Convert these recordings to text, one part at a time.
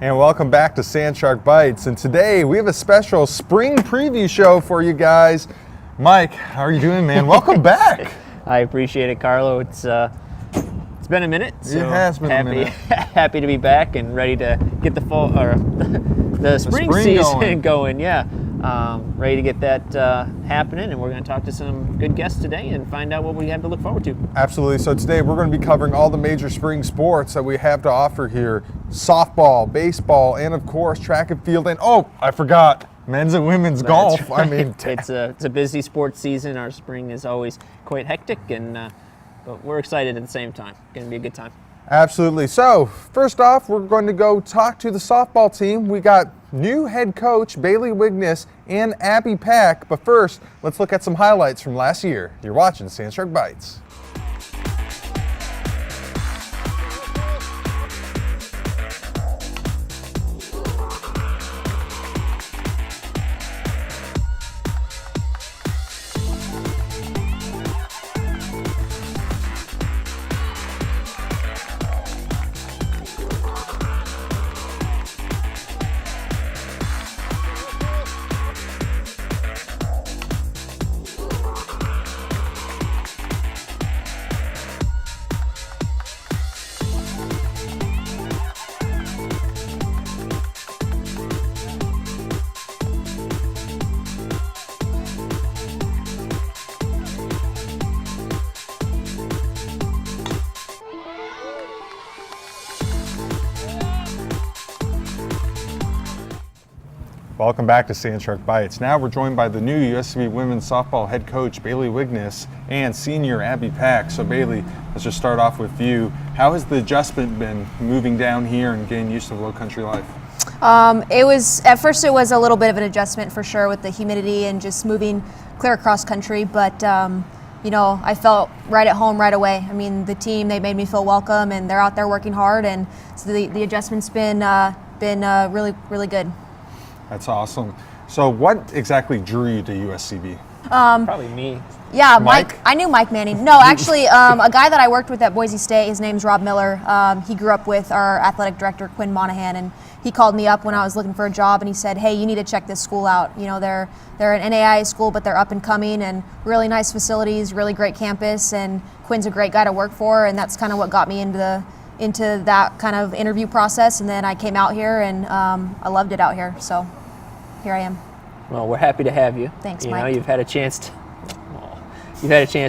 And welcome back to Sand Shark Bytes. And today we have a special spring preview show for you guys. Mike, how are you doing, man? Welcome back. I appreciate it, Carlo. It's been a minute. So it has been a minute. Happy to be back and ready to get the spring season going. Yeah, ready to get that happening, and we're going to talk to some good guests today and find out what we have to look forward to. Absolutely. So today we're going to be covering all the major spring sports that we have to offer here: softball, baseball, and of course track and field. And I forgot. Men's and women's golf. Right. I mean, it's a busy sports season. Our spring is always quite hectic, but we're excited at the same time. It's going to be a good time. Absolutely. So first off, we're going to go talk to the softball team. We got new head coach Bailey Wiggness and Abby Pack. But first, let's look at some highlights from last year. You're watching Sand Shark Bytes. Welcome back to Sand Shark Bytes. Now we're joined by the new USCB women's softball head coach Bailey Wiggness and senior Abby Pack. So Bailey, let's just start off with you. How has the adjustment been moving down here and getting used to low country life? At first it was a little bit of an adjustment for sure with the humidity and just moving clear across country, but I felt right at home right away. I mean, the team, they made me feel welcome and they're out there working hard, and so the adjustment's been really, really good. That's awesome. So what exactly drew you to USCB? Probably me. Yeah, Mike. I knew Mike Manning. No, actually, a guy that I worked with at Boise State, his name's Rob Miller. He grew up with our athletic director, Quinn Monahan, and he called me up when I was looking for a job, and he said, hey, you need to check this school out. You know, they're an NAIA school, but they're up and coming, and really nice facilities, really great campus, and Quinn's a great guy to work for, and that's kind of what got me into that kind of interview process. And then I came out here, and I loved it out here, so here I am. Well, we're happy to have you. Thanks, Mike. Mike. You know, you've had a chance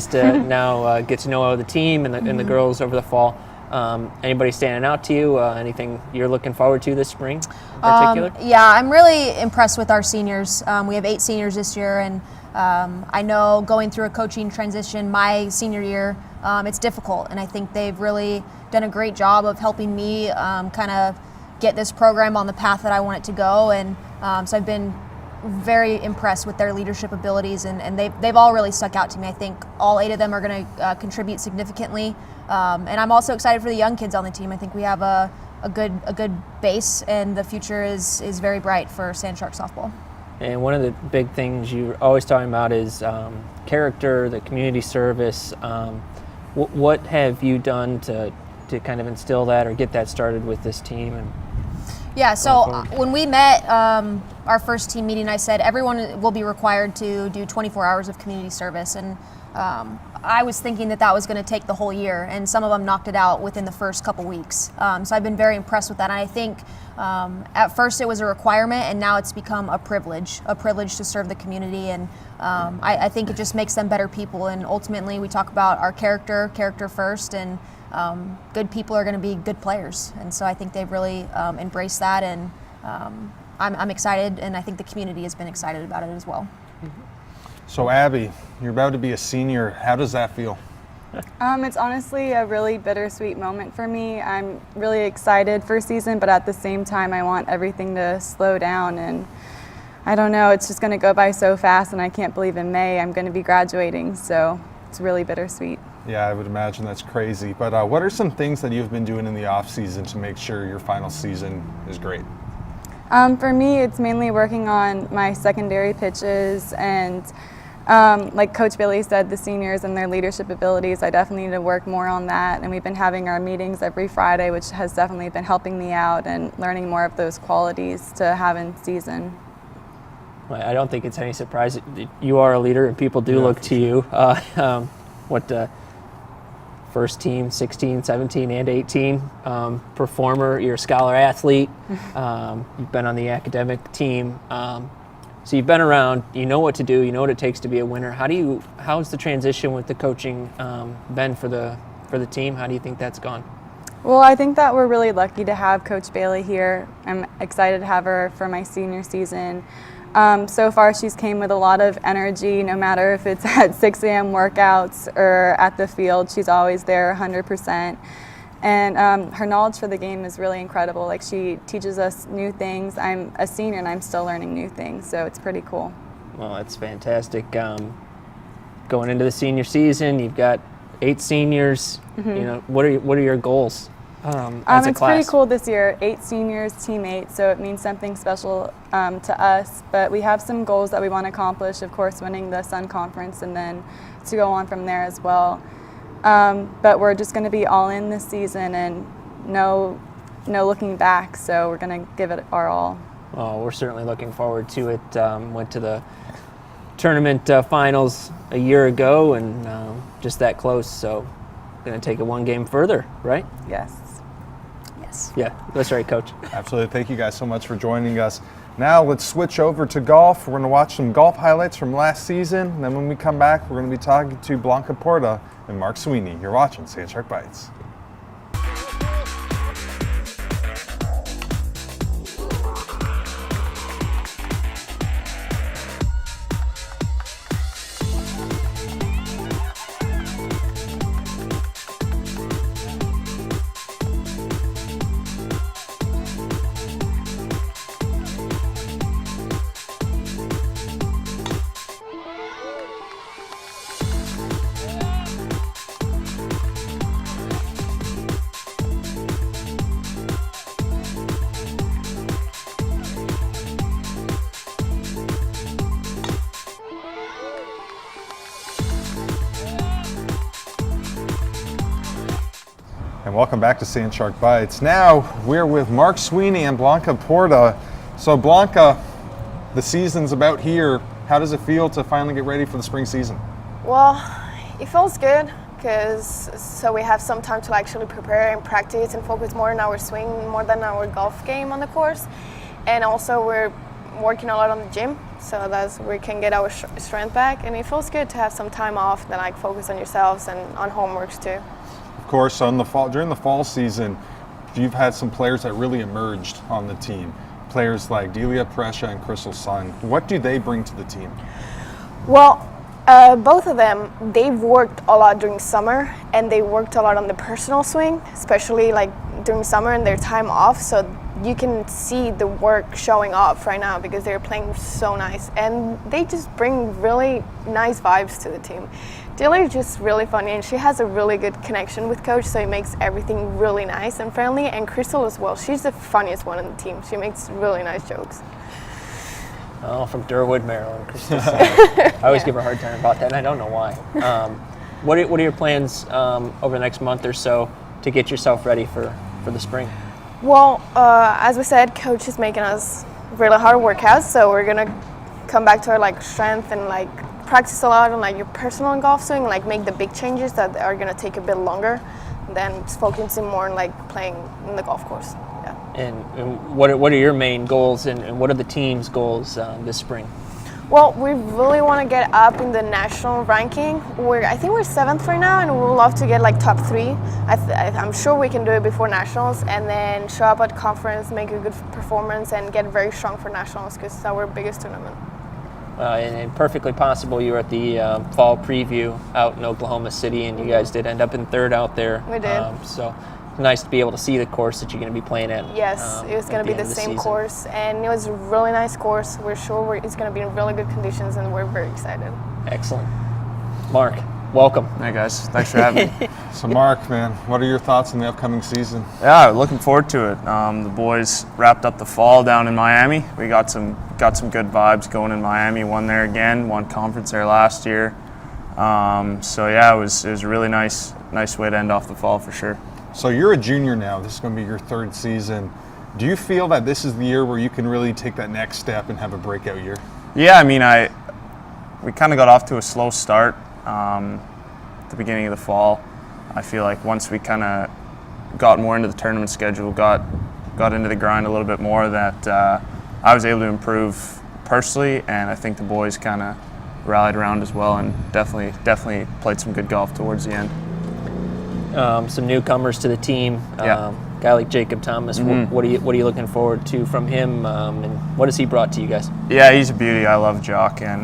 to now get to know the team and the girls over the fall. Anybody standing out to you? Anything you're looking forward to this spring in particular? Yeah, I'm really impressed with our seniors. We have 8 seniors this year, and I know going through a coaching transition my senior year, it's difficult, and I think they've really done a great job of helping me kind of get this program on the path that I want it to go, and so I've been very impressed with their leadership abilities, and they've all really stuck out to me. I think all 8 of them are going to contribute significantly, and I'm also excited for the young kids on the team. I think we have a good base, and the future is very bright for Sand Shark softball. And one of the big things you're always talking about is character, the community service. What have you done to kind of instill that or get that started with this team? Yeah, so when we met our first team meeting, I said everyone will be required to do 24 hours of community service, and I was thinking that was going to take the whole year, and some of them knocked it out within the first couple weeks. So I've been very impressed with that, and I think at first it was a requirement, and now it's become a privilege to serve the community, and I think it just makes them better people, and ultimately we talk about our character first, and good people are going to be good players, and so I think they've really embraced that, and I'm excited, and I think the community has been excited about it as well. So Abby, you're about to be a senior. How does that feel? It's honestly a really bittersweet moment for me. I'm really excited for season, but at the same time I want everything to slow down, and I don't know, it's just going to go by so fast, and I can't believe in May I'm going to be graduating, so it's really bittersweet. Yeah, I would imagine that's crazy. But what are some things that you've been doing in the off season to make sure your final season is great? For me, it's mainly working on my secondary pitches and Like Coach Bailey said, the seniors and their leadership abilities, I definitely need to work more on that. And we've been having our meetings every Friday, which has definitely been helping me out and learning more of those qualities to have in season. I don't think it's any surprise that you are a leader and people do look to you. First team, 16, 17, and 18 performer. You're a scholar athlete. You've been on the academic team. So you've been around, you know what to do, you know what it takes to be a winner. How's the transition with the coaching been for the team? How do you think that's gone? Well, I think that we're really lucky to have Coach Bailey here. I'm excited to have her for my senior season. So far, she's came with a lot of energy, no matter if it's at 6 a.m. workouts or at the field. She's always there 100%. And her knowledge for the game is really incredible. Like, she teaches us new things. I'm a senior and I'm still learning new things, so it's pretty cool. Well, that's fantastic. Going into the senior season, you've got 8 seniors. You know, what are your goals as a it's class? pretty cool this year. 8 seniors, team 8, so it means something special to us. But we have some goals that we want to accomplish. Of course, winning the Sun Conference, and then to go on from there as well. But we're just going to be all in this season and no looking back. So we're going to give it our all. Well, we're certainly looking forward to it. Went to the tournament finals a year ago and just that close. So going to take it one game further, right? Yes. Yes. Yeah, that's right, Coach. Absolutely. Thank you guys so much for joining us. Now let's switch over to golf. We're going to watch some golf highlights from last season. And then when we come back, we're going to be talking to Blanca Porta and Mark Sweeney. You're watching Sandstrike Bytes. And welcome back to Sandstrike Bytes. Now we're with Mark Sweeney and Blanca Porta. So Blanca, the season's about here. How does it feel to finally get ready for the spring season? Well, it feels good because we have some time to actually prepare and practice and focus more on our swing more than our golf game on the course. And also we're working a lot on the gym so that we can get our strength back. And it feels good to have some time off and like focus on yourselves and on homeworks too. Of course, during the fall season, you've had some players that really emerged on the team. Players like Delia Prescia and Crystal Sun. What do they bring to the team? Well, both of them, they've worked a lot during summer and they worked a lot on the personal swing, especially like during summer and their time off. So you can see the work showing off right now because they're playing so nice and they just bring really nice vibes to the team. Delia is just really funny and she has a really good connection with Coach, so it makes everything really nice and friendly. And Crystal as well, she's the funniest one on the team. She makes really nice jokes. Oh, from Durwood, Maryland, Crystal. I always give her a hard time about that, and I don't know why. What are your plans over the next month or so to get yourself ready for the spring? Well, as we said, Coach is making us really hard workouts, so we're gonna come back to our like strength and like practice a lot on like your personal golf swing, like make the big changes that are gonna take a bit longer than focusing more on like playing in the golf course. Yeah. And what are your main goals and what are the team's goals this spring? Well, we really want to get up in the national ranking. I think we're 7th right now, and we would love to get like top 3. I'm sure we can do it before nationals, and then show up at conference, make a good performance, and get very strong for nationals because it's our biggest tournament. And perfectly possible you were at the fall preview out in Oklahoma City, and you guys did end up in 3rd out there. We did. So it's nice to be able to see the course that you're going to be playing at. Yes, it was going to be the same course, and it was a really nice course. We're sure it's going to be in really good conditions, and we're very excited. Excellent. Mark, welcome. Hey guys, thanks for having me. So Mark, man, what are your thoughts on the upcoming season? Yeah, looking forward to it. The boys wrapped up the fall down in Miami. We got got some good vibes going in Miami. Won there again, won conference there last year. So yeah, it was a really nice way to end off the fall for sure. So you're a junior now. This is going to be your 3rd season. Do you feel that this is the year where you can really take that next step and have a breakout year? Yeah, I mean, we kind of got off to a slow start at the beginning of the fall. I feel like once we kind of got more into the tournament schedule, got into the grind a little bit more, that I was able to improve personally, and I think the boys kind of rallied around as well, and definitely played some good golf towards the end. Some newcomers to the team. Guy like Jacob Thomas. What are you looking forward to from him, and what has he brought to you guys? Yeah, he's a beauty. I love Jock, and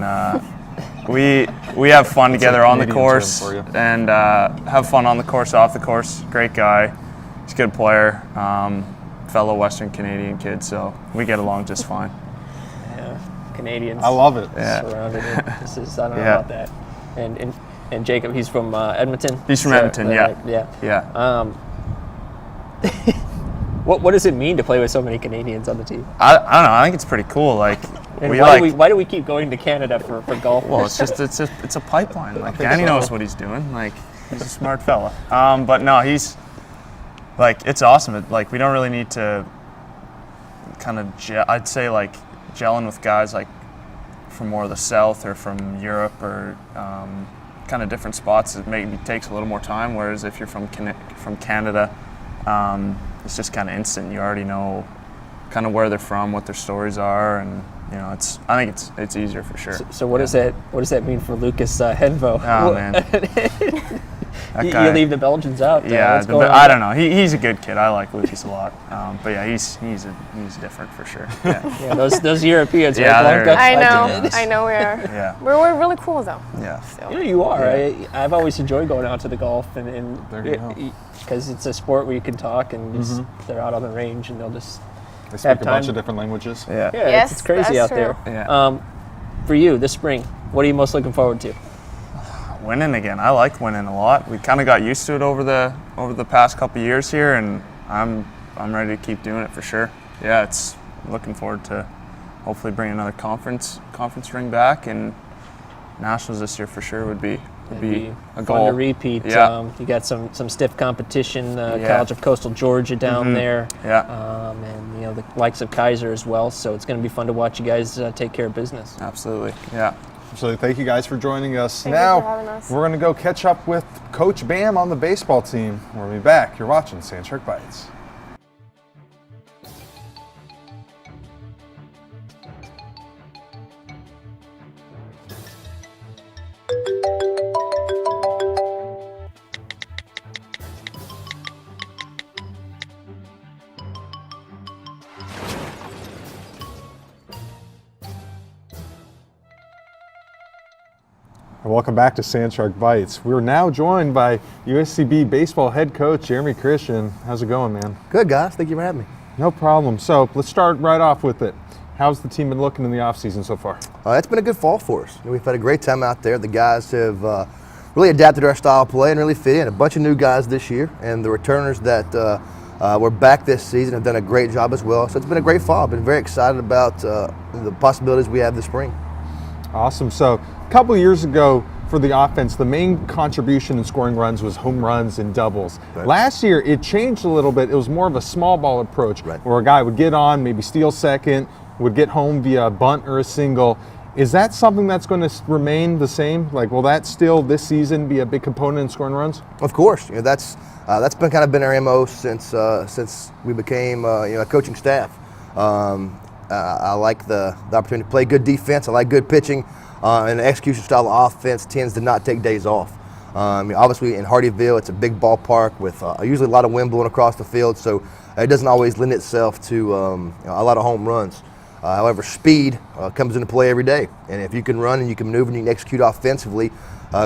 we have fun together on the course, and have fun on the course, off the course. Great guy. He's a good player. Fellow Western Canadian kid, so we get along just fine. Yeah, Canadians. I love it. Yeah. Surrounded it. I don't know about that. And Jacob, he's from Edmonton. He's from Edmonton. Yeah. What does it mean to play with so many Canadians on the team? I don't know. I think it's pretty cool. Like, and why do we keep going to Canada for golf? Well, it's a pipeline. Like, Danny knows what he's doing. Like, he's a smart fella. But no, he's like, it's awesome. Like, we don't really need to kind of I'd say like gelling with guys like from more of the South or from Europe or kind of different spots. It maybe takes a little more time. Whereas if you're from Canada, it's just kind of instant. You already know kind of where they're from, what their stories are, and I think it's easier for sure. So what does that mean for Lucas Henvo? Oh man, you leave the Belgians out. Yeah, I don't know. He's a good kid. I like Lucas a lot. But yeah, he's different for sure. Yeah, those Europeans. Yeah, I know we are. Yeah, we're really cool though. Yeah, So. You are. Yeah. I've always enjoyed going out to the golf and because it's a sport where you can talk and just, they're out on the range and they'll just They speak a bunch of different languages. Yeah. Yeah, it's crazy out there. Yeah. For you, this spring, what are you most looking forward to? Winning again. I like winning a lot. We kind of got used to it over the past couple of years here, and I'm ready to keep doing it for sure. Yeah, it's looking forward to hopefully bringing another conference ring back, and nationals this year for sure would be a goal. Fun to repeat. Yeah. You got some stiff competition. College of Coastal Georgia down there. Yeah. And the likes of Kaiser as well. So it's going to be fun to watch you guys take care of business. Absolutely. Yeah. So thank you guys for joining us. Thank you for having us. We're going to go catch up with Coach Bam on the baseball team. We'll be back. You're watching Sandshirk Bytes. Welcome back to Sandshirk Bytes. We're now joined by USCB baseball head coach Jeremy Christian. How's it going, man? Good, guys. Thank you for having me. No problem. So let's start right off with it. How's the team been looking in the offseason so far? It's been a good fall for us. We've had a great time out there. The guys have really adapted to our style of play and really fit in. A bunch of new guys this year, and the returners that were back this season have done a great job as well. So it's been a great fall. I've been very excited about the possibilities we have this spring. Awesome. So a couple of years ago for the offense, the main contribution in scoring runs was home runs and doubles. Right. Last year, it changed a little bit. It was more of a small ball approach, right, where a guy would get on, maybe steal second, would get home via a bunt or a single. Is that something that's going to remain the same? Like, will that still this season be a big component in scoring runs? Of course. That's been kind of been our MO since we became a coaching staff. I like the opportunity to play good defense. I like good pitching. And the execution style of offense tends to not take days off. Obviously, in Hardyville, it's a big ballpark with usually a lot of wind blowing across the field, so it doesn't always lend itself to a lot of home runs. However, speed comes into play every day, and if you can run and you can maneuver and you can execute offensively,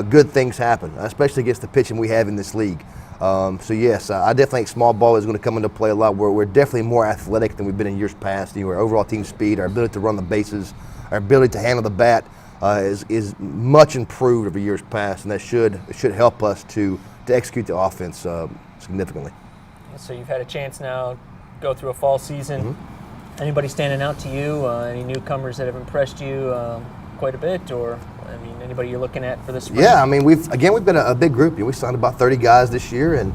good things happen, especially against the pitching we have in this league. So yes, I definitely think small ball is going to come into play a lot. We're definitely more athletic than we've been in years past. Our overall team speed, our ability to run the bases, our ability to handle the bat is much improved over years past, and that should help us to execute the offense significantly. So you've had a chance now to go through a fall season, Anybody standing out to you? Any newcomers that have impressed you quite a bit, or I mean, anybody you're looking at for this spring? Yeah, I mean, we've been a big group. We signed about 30 guys this year, and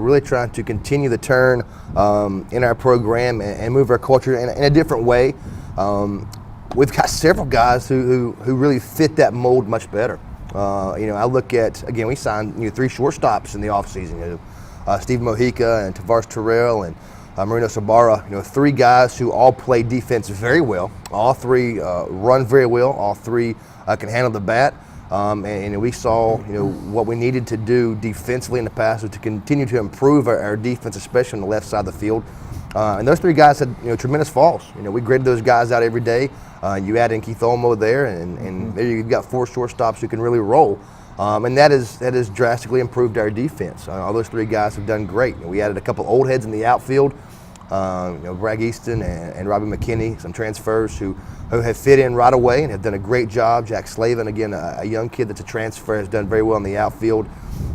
really trying to continue the turn in our program and move our culture in a different way. We've got several guys who really fit that mold much better. I look at, again, we signed 3 shortstops in the offseason. Steve Mojica and Tavares Terrell and Marino Sabara, 3 guys who all play defense very well. All 3 run very well. All 3 can handle the bat. And we saw, what we needed to do defensively in the past was to continue to improve our defense, especially on the left side of the field. And those 3 guys had, tremendous falls. We graded those guys out every day. You add in Keith Olmo there, and there you've got 4 shortstops who can really roll. And that has drastically improved our defense. All those 3 guys have done great. We added a couple old heads in the outfield, Bragg Easton and Robbie McKinney, some transfers who have fit in right away and have done a great job. Jack Slavin, again, a young kid that's a transfer, has done very well in the outfield.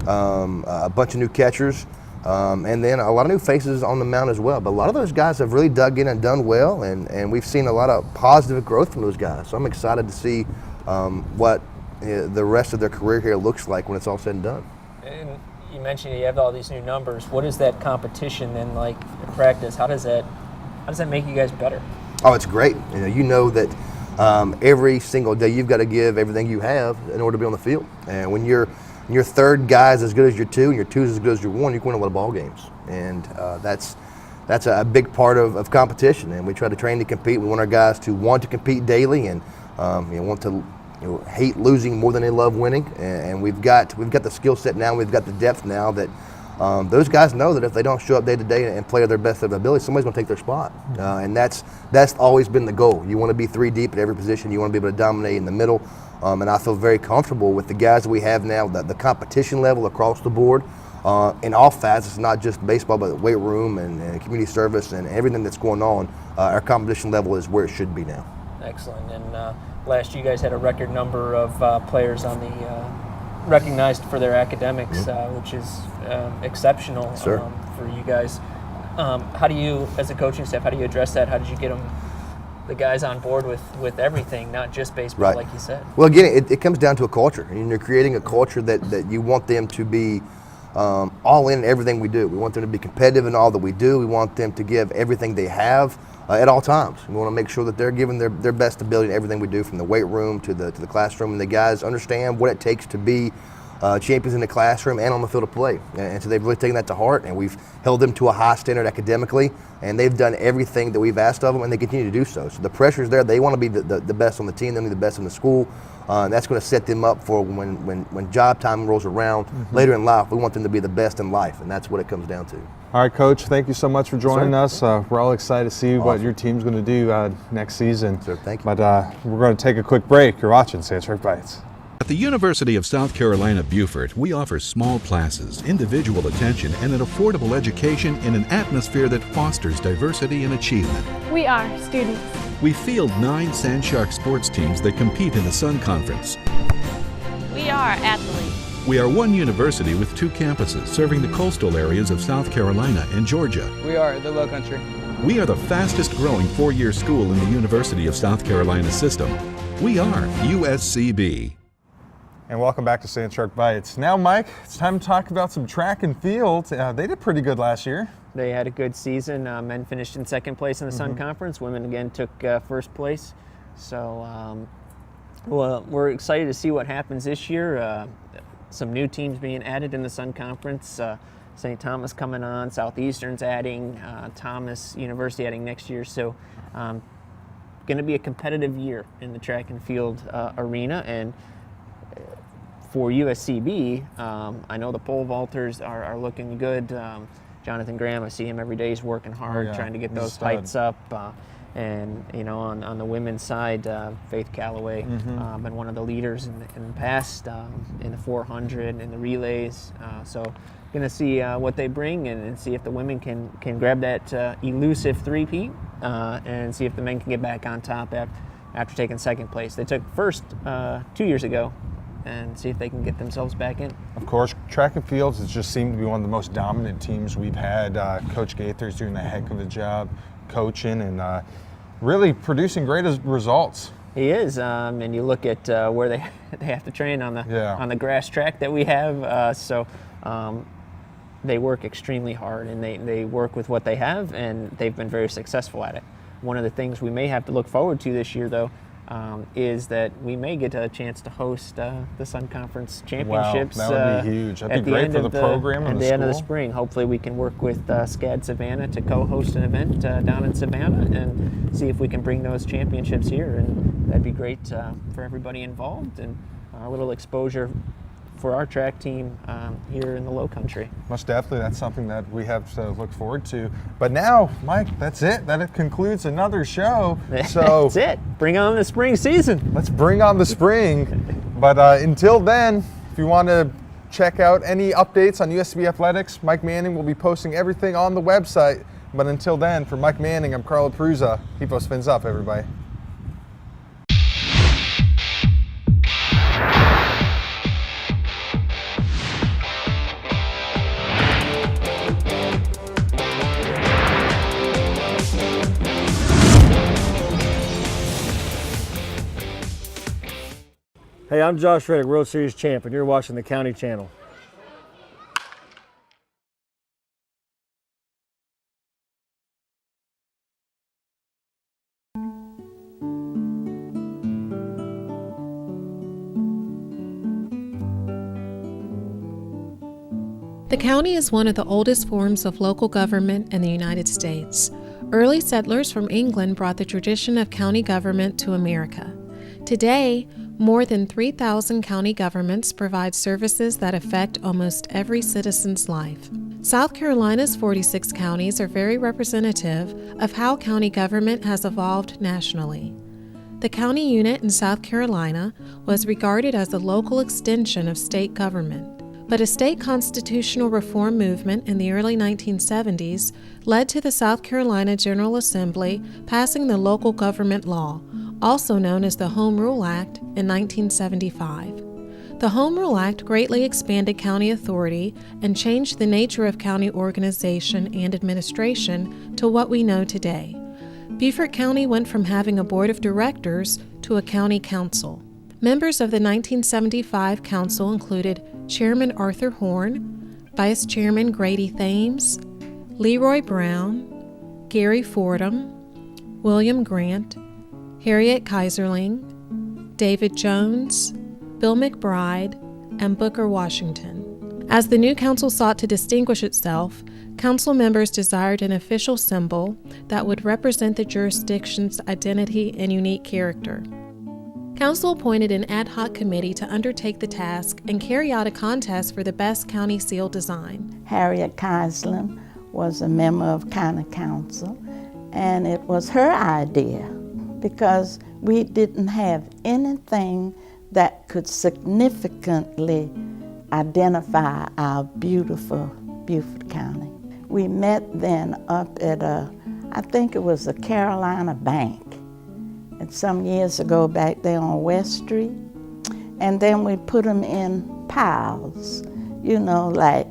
A bunch of new catchers, and then a lot of new faces on the mound as well. But a lot of those guys have really dug in and done well, and we've seen a lot of positive growth from those guys. So I'm excited to see what the rest of their career here looks like when it's all said and done. And you mentioned you have all these new numbers. What is that competition then like in practice? How does that make you guys better? Oh, it's great. You know that every single day you've got to give everything you have in order to be on the field. And when your third guy is as good as your 2 and your 2 is as good as your 1, you can win a lot of ball games. And that's a big part of competition. And we try to train to compete. We want our guys to want to compete daily and want to hate losing more than they love winning. And we've got the skill set now. We've got the depth now that those guys know that if they don't show up day to day and play to their best of their ability, somebody's going to take their spot. And that's always been the goal. You want to be 3 deep at every position. You want to be able to dominate in the middle. And I feel very comfortable with the guys that we have now, the competition level across the board in all facets, not just baseball, but weight room and community service and everything that's going on. Our competition level is where it should be now. Excellent. And last year you guys had a record number of players on the recognized for their academics, which is exceptional for you guys. How do you, as a coaching staff, how do you address that? How did you get the guys on board with everything, not just baseball, like you said? Well, again, it comes down to a culture. And you're creating a culture that you want them to be all in everything we do. We want them to be competitive in all that we do. We want them to give everything they have at all times. We want to make sure that they're giving their best ability in everything we do, from the weight room to the classroom, and the guys understand what it takes to be champions in the classroom and on the field of play. And so they've really taken that to heart, and we've held them to a high standard academically, and they've done everything that we've asked of them, and they continue to do so. So the pressure's there. They want to be the best on the team. They want to be the best in the school. And that's going to set them up for when job time rolls around later in life. We want them to be the best in life, and that's what it comes down to. All right, Coach, thank you so much for joining us. We're all excited to see what your team's going to do next season. Sir, thank you. But we're going to take a quick break. You're watching Sandshark Bytes. At the University of South Carolina, Beaufort, we offer small classes, individual attention, and an affordable education in an atmosphere that fosters diversity and achievement. We are students. We field 9 Sandshark sports teams that compete in the Sun Conference. We are athletes. We are one university with 2 campuses serving the coastal areas of South Carolina and Georgia. We are the Low Country. We are the fastest growing 4-year school in the University of South Carolina system. We are USCB. And welcome back to Sandshark Bytes. Now, Mike, it's time to talk about some track and field. They did pretty good last year. They had a good season. Men finished in 2nd place in the Sun Conference. Women again took 1st place. So well, we're excited to see what happens this year. Some new teams being added in the Sun Conference. St. Thomas coming on, Southeastern's adding, Thomas University adding next year. So going to be a competitive year in the track and field arena. And for USCB, I know the pole vaulters are looking good. Jonathan Graham, I see him every day. He's working hard, trying to get those heights up. And on the women's side, Faith Calloway, been one of the leaders in the past in the 400 and the relays. So going to see what they bring and see if the women can grab that elusive 3-peat and see if the men can get back on top after taking 2nd place. They took 1st 2 years ago. and see if they can get themselves back in. Of course, track and fields has just seemed to be one of the most dominant teams we've had. Coach Gaither's doing a heck of a job coaching and really producing great results. He is, and you look at where they have to train on the grass track that we have. So they work extremely hard, and they work with what they have, and they've been very successful at it. One of the things we may have to look forward to this year, though, is that we may get a chance to host the Sun Conference Championships. Wow, that would be huge. That'd be great for the program and at the end of the spring. Hopefully we can work with SCAD Savannah to co-host an event down in Savannah and see if we can bring those championships here. And that'd be great for everybody involved and a little exposure for our track team here in the Low Country. Most definitely, that's something that we have to look forward to. But now, Mike, that's it. That concludes another show. So that's it. Bring on the spring season. Let's bring on the spring. But until then, if you want to check out any updates on USCB athletics, Mike Manning will be posting everything on the website. But until then, for Mike Manning, I'm Carlo Peruzza. Keep those fins up, everybody. Hey, I'm Josh Reddick, World Series champ, and you're watching the County Channel. The county is one of the oldest forms of local government in the United States. Early settlers from England brought the tradition of county government to America. Today, more than 3,000 county governments provide services that affect almost every citizen's life. South Carolina's 46 counties are very representative of how county government has evolved nationally. The county unit in South Carolina was regarded as a local extension of state government. But a state constitutional reform movement in the early 1970s led to the South Carolina General Assembly passing the Local Government Law, also known as the Home Rule Act, in 1975. The Home Rule Act greatly expanded county authority and changed the nature of county organization and administration to what we know today. Beaufort County went from having a board of directors to a county council. Members of the 1975 council included Chairman Arthur Horn, Vice Chairman Grady Thames, Leroy Brown, Gary Fordham, William Grant, Harriet Kaiserling, David Jones, Bill McBride, and Booker Washington. As the new council sought to distinguish itself, council members desired an official symbol that would represent the jurisdiction's identity and unique character. Council appointed an ad hoc committee to undertake the task and carry out a contest for the best county seal design. Harriet Kaiserling was a member of county council, and it was her idea because we didn't have anything that could significantly identify our beautiful Beaufort County. We met then up at I think it was the Carolina Bank. And some years ago back there on West Street. And then we put them in piles, like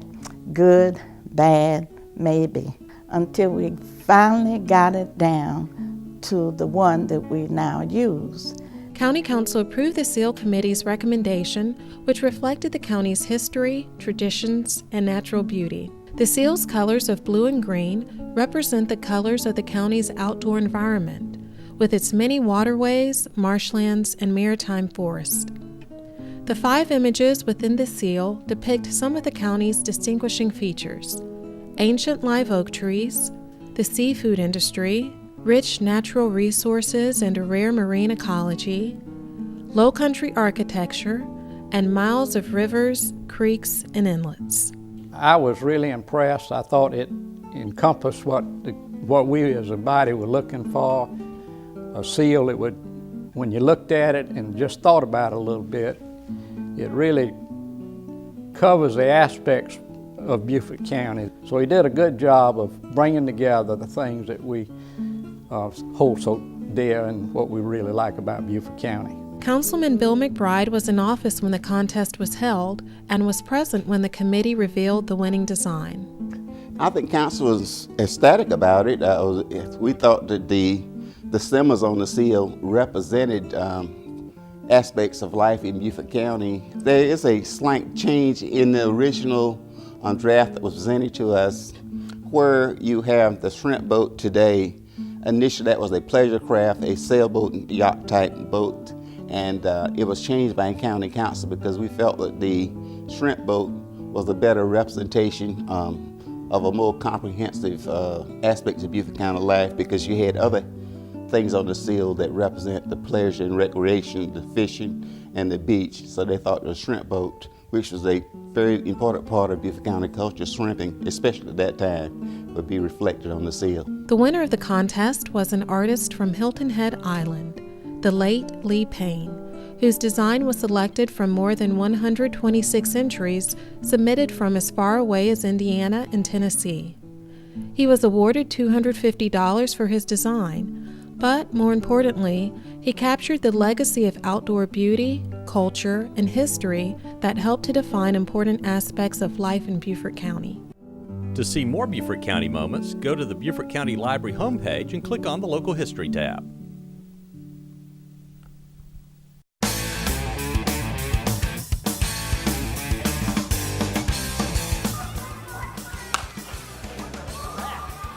good, bad, maybe, until we finally got it down to the one that we now use. County Council approved the Seal Committee's recommendation, which reflected the county's history, traditions, and natural beauty. The Seal's colors of blue and green represent the colors of the county's outdoor environment, with its many waterways, marshlands, and maritime forest. The 5 images within the seal depict some of the county's distinguishing features: ancient live oak trees, the seafood industry, rich natural resources and a rare marine ecology, low country architecture, and miles of rivers, creeks, and inlets. I was really impressed. I thought it encompassed what we as a body were looking for. A seal, it would, when you looked at it and just thought about it a little bit, it really covers the aspects of Beaufort County. So he did a good job of bringing together the things that we hold so dear and what we really like about Beaufort County. Councilman Bill McBride was in office when the contest was held and was present when the committee revealed the winning design. I think council was ecstatic about it. We thought that the symbols on the seal represented aspects of life in Beaufort County. There is a slight change in the original draft that was presented to us, where you have the shrimp boat today. Initially that was a pleasure craft, a sailboat, yacht type boat, and it was changed by county council because we felt that the shrimp boat was a better representation of a more comprehensive aspects of Beaufort County life, because you had other things on the seal that represent the pleasure and recreation, the fishing and the beach. So they thought the shrimp boat, which was a very important part of Beaufort County culture, shrimping, especially at that time, would be reflected on the seal. The winner of the contest was an artist from Hilton Head Island, the late Lee Payne, whose design was selected from more than 126 entries submitted from as far away as Indiana and Tennessee. He was awarded $250 for his design, but more importantly, he captured the legacy of outdoor beauty, culture, and history that helped to define important aspects of life in Beaufort County. To see more Beaufort County moments, go to the Beaufort County Library homepage and click on the Local History tab.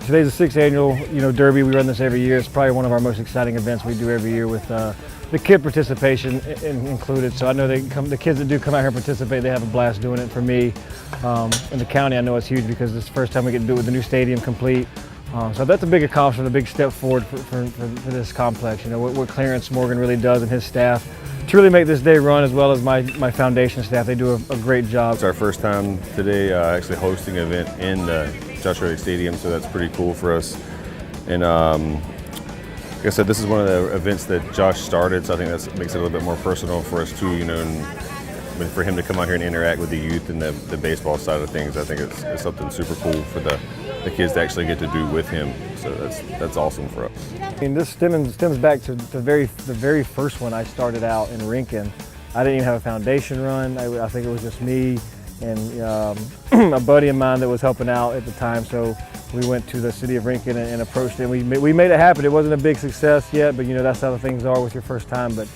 Today's the 6th annual, Derby. We run this every year. It's probably one of our most exciting events we do every year, with the kid participation included. So I know the kids that do come out here and participate, they have a blast doing it. For me, in the county, I know it's huge because it's the first time we get to do it with the new stadium complete. So that's a big accomplishment, a big step forward for this complex. What Clarence Morgan really does and his staff to really make this day run, as well as my foundation staff. They do a great job. It's our first time today actually hosting an event in the Josh Reddick Stadium, so that's pretty cool for us. And like I said, this is one of the events that Josh started, so I think that makes it a little bit more personal for us too, and for him to come out here and interact with the youth and the baseball side of things. I think it's something super cool for the kids to actually get to do with him. So that's awesome for us. This stems back to the very first one I started out in Rincon. I didn't even have a foundation run. I think it was just me and a buddy of mine that was helping out at the time. So we went to the city of Rincon and approached it. We made it happen. It wasn't a big success yet, but that's how things are with your first time. But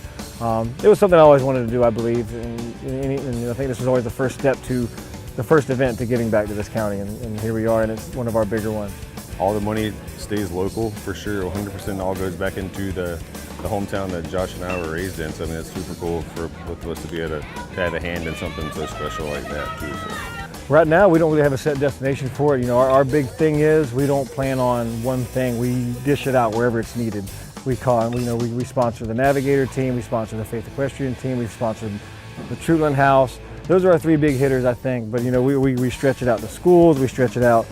it was something I always wanted to do, I believe, and I think this was always the first step to the first event to giving back to this county, and here we are, and it's one of our bigger ones. All the money stays local for sure. 100% all goes back into the hometown that Josh and I were raised in. So I mean, it's super cool for both of us to be able to have a hand in something so special like that too. So. Right now, we don't really have a set destination for it. Our big thing is we don't plan on one thing. We dish it out wherever it's needed. We sponsor the Navigator team, we sponsor the Faith Equestrian team, we sponsor the Truland House. Those are our three big hitters, I think. But we stretch it out to schools, we stretch it out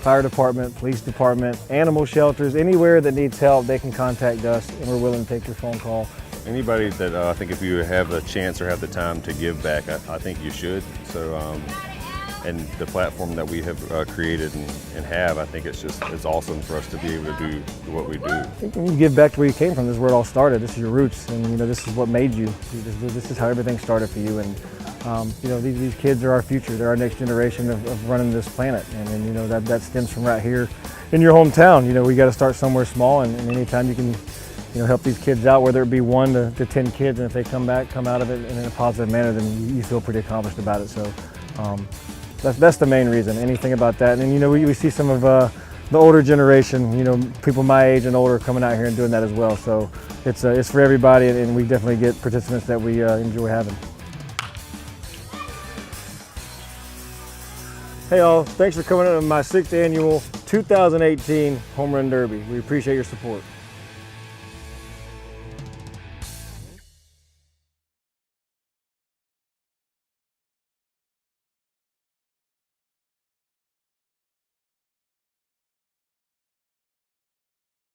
fire department, police department, animal shelters, anywhere that needs help, they can contact us, and we're willing to take your phone call. Anybody that I think if you have the chance or have the time to give back, I think you should. So, and the platform that we have created and have, I think it's awesome for us to be able to do what we do. I think when you give back to where you came from, this is where it all started. This is your roots, and this is what made you. This is how everything started for you. And these kids are our future. They're our next generation of running this planet, and that stems from right here in your hometown. We got to start somewhere small, and anytime you can help these kids out, whether it be 1 to 10 kids, and if they come out of it in a positive manner, then you feel pretty accomplished about it. So that's the main reason. Anything about that, and we see some of the older generation, people my age and older, coming out here and doing that as well. So it's for everybody, and we definitely get participants that we enjoy having. Hey all, thanks for coming to my 6th annual 2018 Home Run Derby. We appreciate your support.